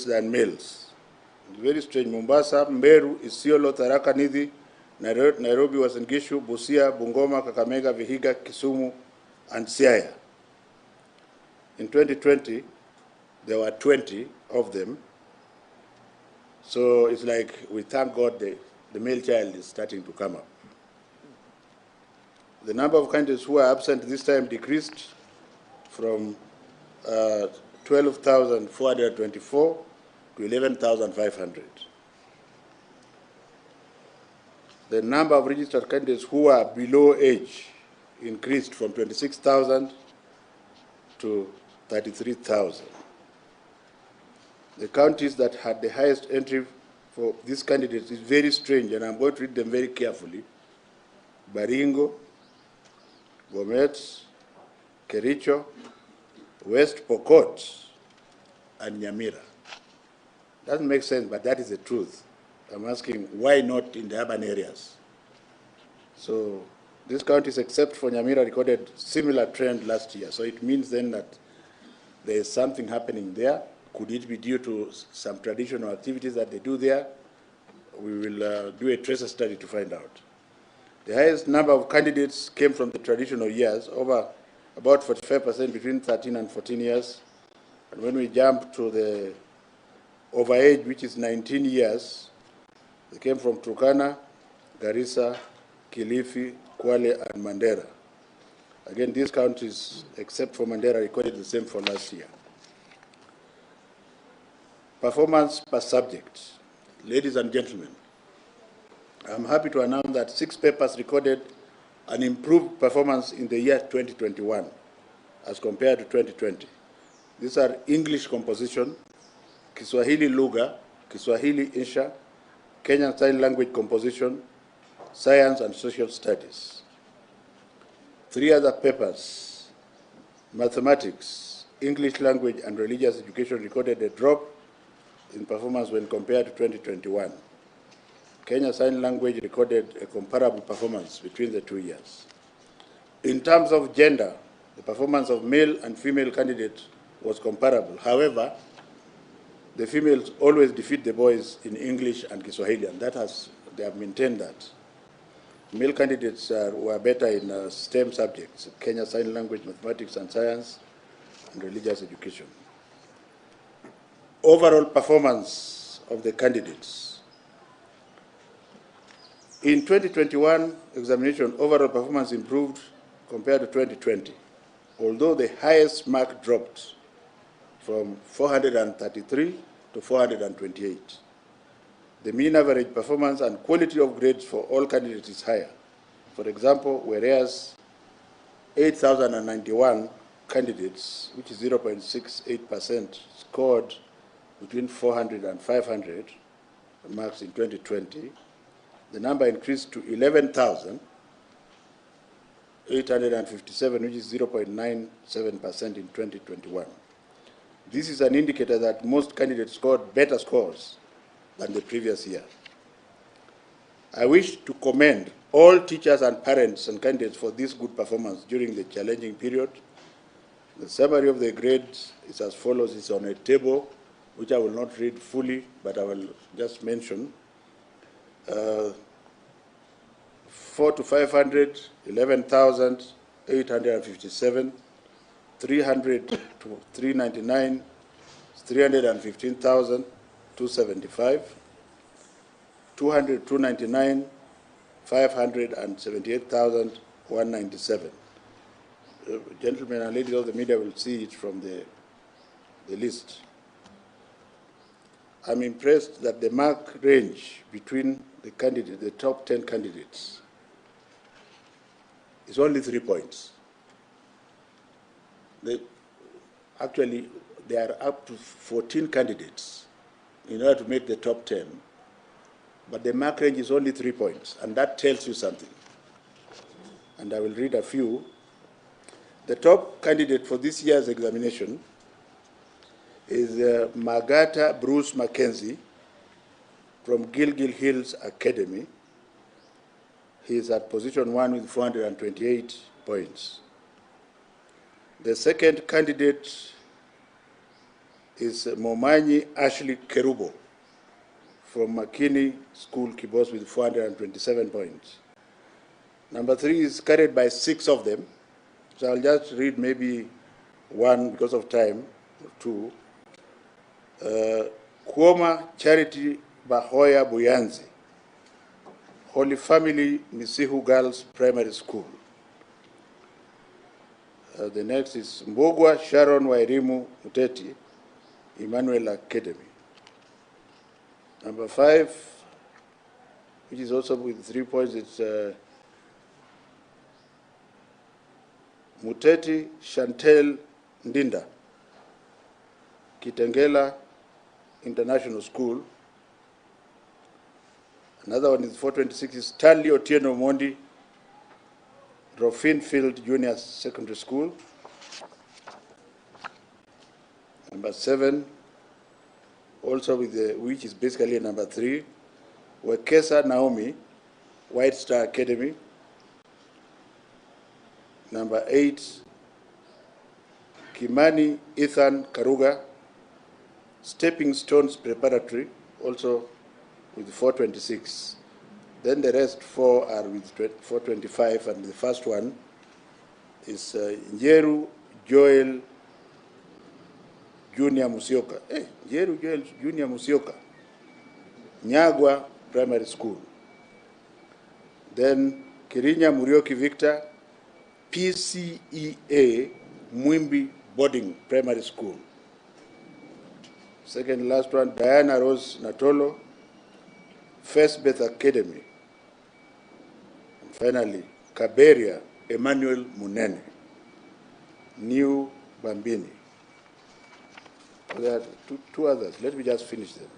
than males. It's very strange. Mombasa, Meru, Isiolo, Tharaka Nithi, Nairobi, Uasin Gishu, Busia, Bungoma, Kakamega, Vihiga, Kisumu, and Siaya. In 2020, there were 20 of them. So it's like we thank God the male child is starting to come up. The number of candidates who are absent this time decreased from 12,424 to 11,500. The number of registered candidates who are below age increased from 26,000 to 33,000. The counties that had the highest entry for these candidates is very strange, and I'm going to read them very carefully. Baringo, Bomet, Kericho, West Pokot, and Nyamira. Doesn't make sense, but that is the truth. I'm asking, why not in the urban areas? So these counties, except for Nyamira, recorded similar trend last year. So it means then that there is something happening there. Could it be due to some traditional activities that they do there? We will do a tracer study to find out. The highest number of candidates came from the traditional years, over about 45% between 13 and 14 years. And when we jump to the overage, which is 19 years, they came from Turkana, Garissa, Kilifi, Kwale, and Mandera. Again, these counties, except for Mandera, recorded the same for last year. Performance per subject. Ladies and gentlemen, I'm happy to announce that 6 papers recorded an improved performance in the year 2021 as compared to 2020. These are English composition, Kiswahili Lugha, Kiswahili Insha, Kenyan Sign Language composition, Science and Social Studies. 3 other papers, Mathematics, English Language and Religious Education, recorded a drop in performance when compared to 2021. Kenya Sign Language recorded a comparable performance between the 2 years. In terms of gender, the performance of male and female candidates was comparable. However, the females always defeat the boys in English and Kiswahili, and they have maintained that. Male candidates were better in STEM subjects, Kenya Sign Language, Mathematics and Science, and Religious Education. Overall performance of the candidates. In 2021 examination, overall performance improved compared to 2020, although the highest mark dropped from 433 to 428. The mean average performance and quality of grades for all candidates is higher. For example, whereas 8,091 candidates, which is 0.68%, scored between 400 and 500 marks in 2020, the number increased to 11,857, which is 0.97% in 2021. This is an indicator that most candidates scored better scores than the previous year. I wish to commend all teachers and parents and candidates for this good performance during the challenging period. The summary of the grades is as follows. It's on a table, which I will not read fully, but I will just mention. 4 to 500, 11,857, 300 to 399, 315,275, 200 to 299, 578,197. Gentlemen and ladies of the media will see it from the list. I'm impressed that the mark range between the candidates, the top 10 candidates, is only 3 points. Actually, there are up to 14 candidates in order to make the top 10, but the mark range is only 3 points, and that tells you something. And I will read a few. The top candidate for this year's examination is Magata Bruce Mackenzie from Gilgil Hills Academy. He is at position 1 with 428 points. The second candidate is Momanyi Ashley Kerubo from Makini School, Kibos, with 427 points. Number 3 is carried by 6 of them. So I'll just read maybe one because of time, or 2. Kuoma Charity Bahoya Buyanzi, Holy Family Misihu Girls Primary School. The next is Mbogwa Sharon Wairimu Muteti, Emmanuel Academy. Number 5, which is also with 3 points, it's Muteti Chantel Ndinda, Kitengela International School. Another one is 426 is Stanley Otieno Mondi, Rofin Field Junior Secondary School. Number 7, also with which is basically number 3, Wekesa Naomi, White Star Academy. Number 8, Kimani Ethan Karuga, Stepping Stones Preparatory, also with 426. Then the rest 4 are with 425, and the first one is Njeru Joel Junior Musioka. Njeru Joel Junior Musioka, Nyagwa Primary School. Then Kirinya Murioki Victor, PCEA Mwimbi Boarding Primary School. Second last one, Diana Rose Natolo, First Beth Academy. And finally, Kaberia Emmanuel Munene, New Bambini. There are two others. Let me just finish them.